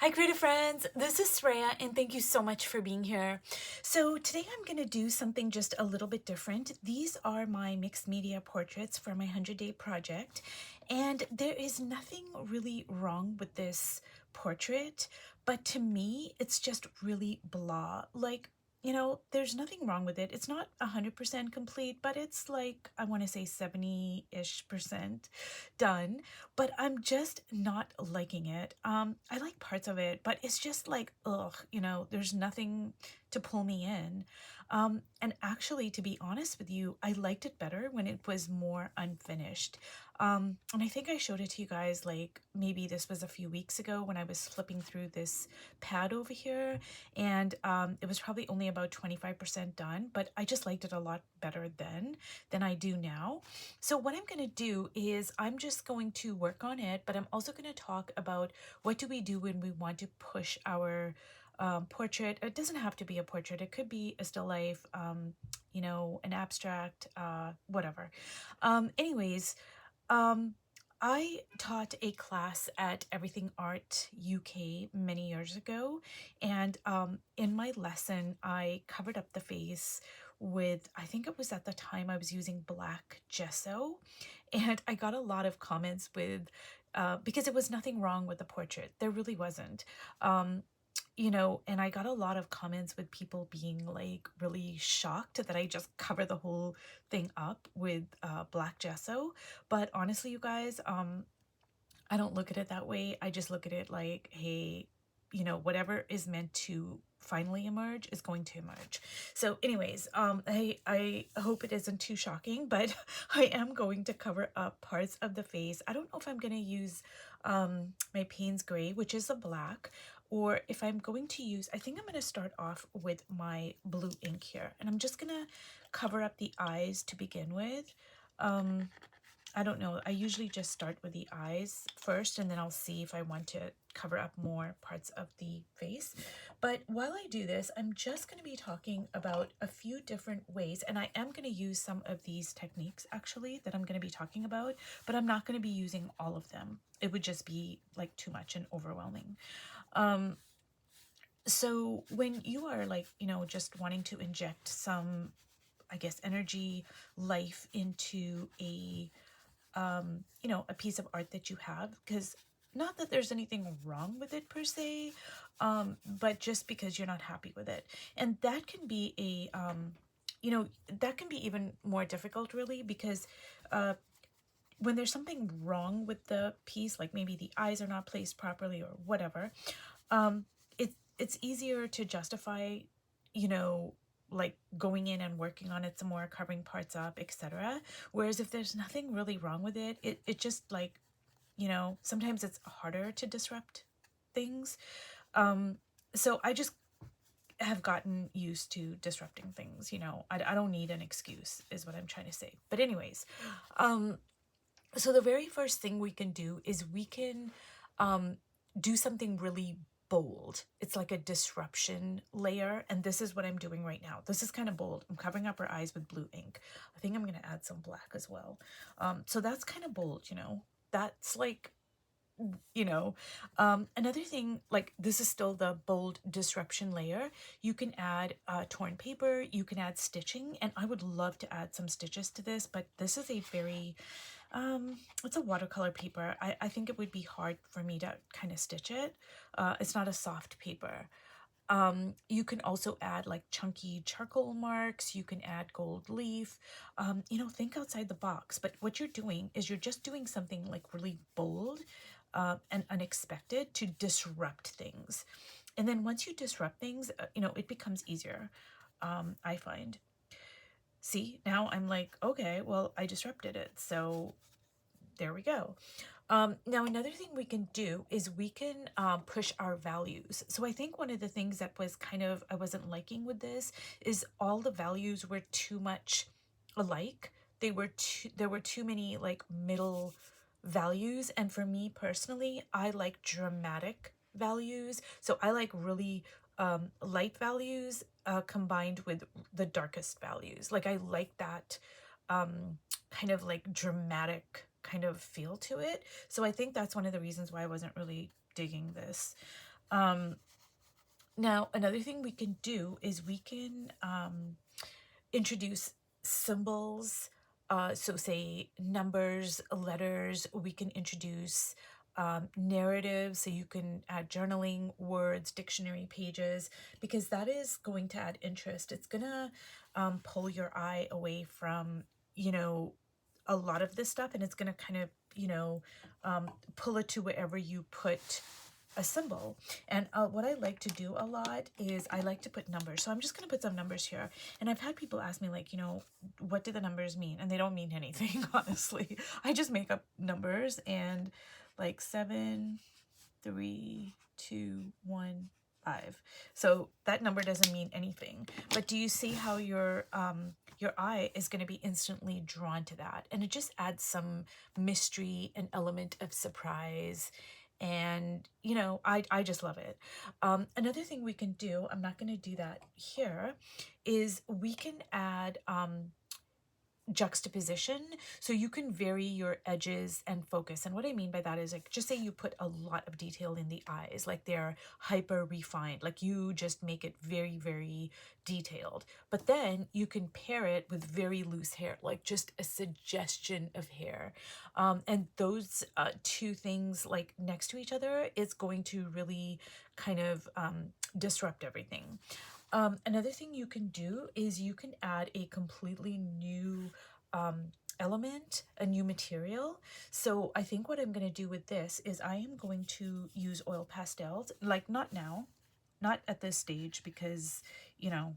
Hi, creative friends. This is Sreya, and thank you so much for being here. So, today I'm going to do something just a little bit different. These are my mixed media portraits for my 100-day project, and there is nothing really wrong with this portrait, but to me, it's just really blah. Like, there's nothing wrong with it. It's not 100% complete, but it's like, I want to say 70-ish% done, but I'm just not liking it. I like parts of it, but it's just like, ugh, there's nothing to pull me in. And actually, to be honest with you, I liked it better when it was more unfinished. And I think I showed it to you guys, like maybe this was a few weeks ago when I was flipping through this pad over here, and it was probably only about 25% done, but I just liked it a lot better then than I do now. So what I'm going to do is I'm just going to work on it, but I'm also going to talk about what do we do when we want to push our portrait. It doesn't have to be a portrait. It could be a still life, an abstract, whatever. Anyways, um, I taught a class at Everything Art UK many years ago, and in my lesson, I covered up the face with, I think it was at the time I was using black gesso, and I got a lot of comments with, because it was nothing wrong with the portrait. There really wasn't. Um, and I got a lot of comments with people being like really shocked that I just cover the whole thing up with black gesso. But honestly, you guys, I don't look at it that way. I just look at it like, hey, whatever is meant to finally emerge is going to emerge. So anyways, I hope it isn't too shocking, but I am going to cover up parts of the face. I don't know if I'm going to use my Payne's Gray, which is a black, or if I'm going to use, I think I'm going to start off with my blue ink here, and I'm just going to cover up the eyes to begin with. I don't know. I usually just start with the eyes first, and then I'll see if I want to cover up more parts of the face. But while I do this, I'm just going to be talking about a few different ways, and I am going to use some of these techniques actually that I'm going to be talking about, but I'm not going to be using all of them. It would just be like too much and overwhelming. So when you are like, just wanting to inject some, I guess, energy, life into a piece of art that you have, because not that there's anything wrong with it per se, but just because you're not happy with it. And that can be that can be even more difficult really, because when there's something wrong with the piece, like maybe the eyes are not placed properly or whatever, um, it's easier to justify, like going in and working on it some more, covering parts up, etc. Whereas if there's nothing really wrong with it, it just like, sometimes it's harder to disrupt things. So I just have gotten used to disrupting things, I don't need an excuse is what I'm trying to say. But anyways, so the very first thing we can do is we can do something really bold. It's like a disruption layer, and this is what I'm doing right now. This is kind of bold. I'm covering up her eyes with blue ink. I think I'm going to add some black as well. So that's kind of bold, That's like, another thing, like this is still the bold disruption layer. You can add torn paper, you can add stitching, and I would love to add some stitches to this, but this is a very it's a watercolor paper. I think it would be hard for me to kind of stitch it. It's not a soft paper. You can also add like chunky charcoal marks. You can add gold leaf. Think outside the box. But what you're doing is you're just doing something like really bold and unexpected to disrupt things. And then once you disrupt things, it becomes easier, I find. See, now I'm like, okay, well, I disrupted it. So there we go. Now, another thing we can do is we can push our values. So I think one of the things that was kind of, I wasn't liking with this is all the values were too much alike. There were too many like middle values. And for me personally, I like dramatic values. So I like really light values combined with the darkest values. Like I like that kind of like dramatic kind of feel to it. So I think that's one of the reasons why I wasn't really digging this. Now, another thing we can do is we can introduce symbols. So say numbers, letters. We can introduce narratives. So you can add journaling, words, dictionary pages, because that is going to add interest. It's going to pull your eye away from, you know, a lot of this stuff, and it's going to kind of, you know, pull it to wherever you put a symbol. And what I like to do a lot is I like to put numbers. So I'm just going to put some numbers here. And I've had people ask me, like, you know, what do the numbers mean? And they don't mean anything, honestly. I just make up numbers, and like 7, 3, 2, 1, 5. So that number doesn't mean anything. But do you see how your eye is going to be instantly drawn to that? And it just adds some mystery, an element of surprise. And, you know, I just love it. Another thing we can do, I'm not going to do that here, is we can add juxtaposition. So you can vary your edges and focus. And what I mean by that is, like, just say you put a lot of detail in the eyes, like they're hyper refined, like you just make it very, very detailed. But then you can pair it with very loose hair, like just a suggestion of hair. And those two things, like next to each other, is going to really kind of disrupt everything. Another thing you can do is you can add a completely new element, a new material. So I think what I'm going to do with this is I am going to use oil pastels, like not now, not at this stage, because, you know,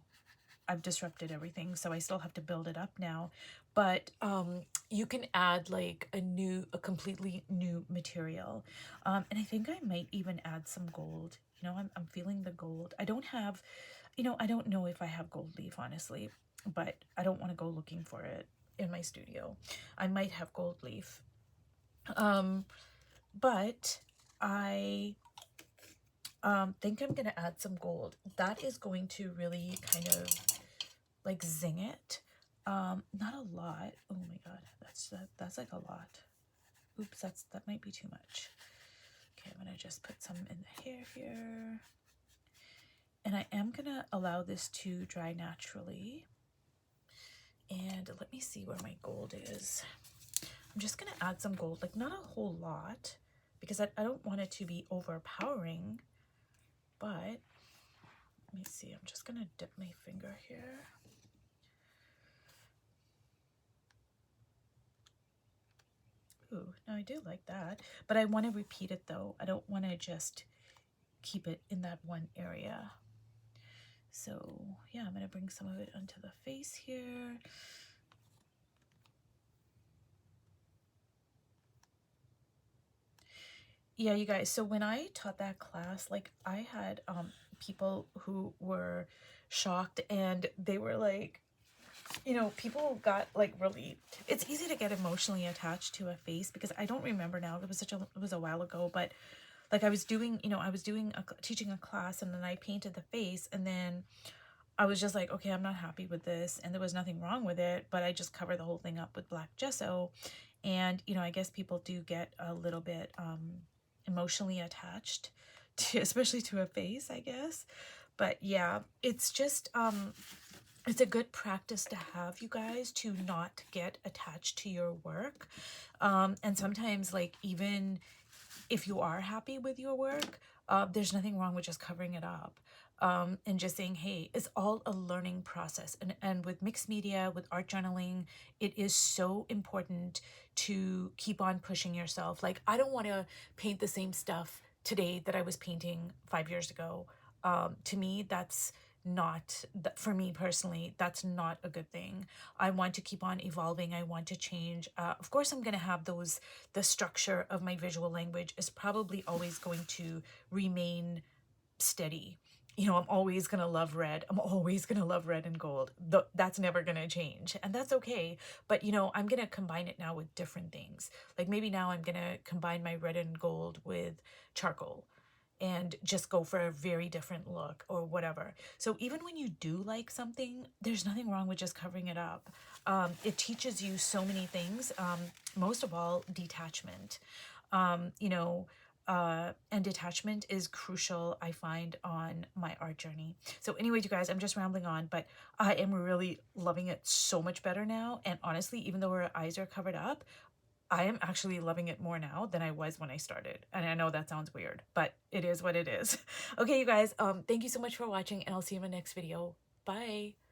I've disrupted everything, so I still have to build it up now. But you can add like a completely new material. And I think I might even add some gold. You know, I'm feeling the gold. I don't have, you know, I don't know if I have gold leaf, honestly, but I don't want to go looking for it in my studio. I might have gold leaf. But I think I'm going to add some gold. That is going to really kind of like zing it. Not a lot. Oh my god, that's like a lot. Oops, that might be too much. Okay, I'm gonna just put some in the hair here. And I am gonna allow this to dry naturally. And let me see where my gold is. I'm just gonna add some gold, like not a whole lot, because I don't want it to be overpowering, but let me see, I'm just gonna dip my finger here. Ooh, no, I do like that, but I want to repeat it though. I don't want to just keep it in that one area. So yeah, I'm gonna bring some of it onto the face here. Yeah, you guys, so when I taught that class, like I had people who were shocked, and they were like, you know, people got like really, it's easy to get emotionally attached to a face, because I don't remember now, it was a while ago, but like I was doing, you know, teaching a class, and then I painted the face, and then I was just like, okay, I'm not happy with this, and there was nothing wrong with it, but I just covered the whole thing up with black gesso. And, you know, I guess people do get a little bit emotionally attached to, especially to a face, I guess. But yeah, it's just it's a good practice to have, you guys, to not get attached to your work. And sometimes, like, even if you are happy with your work, there's nothing wrong with just covering it up. And just saying, hey, it's all a learning process. And with mixed media, with art journaling, it is so important to keep on pushing yourself. Like, I don't want to paint the same stuff today that I was painting 5 years ago. To me, that's not, for me personally, that's not a good thing. I want to keep on evolving. I want to change. Of course, I'm going to have the structure of my visual language is probably always going to remain steady. You know, I'm always going to love red. I'm always going to love red and gold. That's never going to change. And that's okay. But, you know, I'm going to combine it now with different things. Like maybe now I'm going to combine my red and gold with charcoal and just go for a very different look or whatever. So even when you do like something, there's nothing wrong with just covering it up. It teaches you so many things. Most of all, detachment. You know, and detachment is crucial, I find, on my art journey. So anyway, you guys, I'm just rambling on, but I am really loving it so much better now. And honestly, even though her eyes are covered up, I am actually loving it more now than I was when I started. And I know that sounds weird, but it is what it is. Okay, you guys, thank you so much for watching, and I'll see you in my next video. Bye.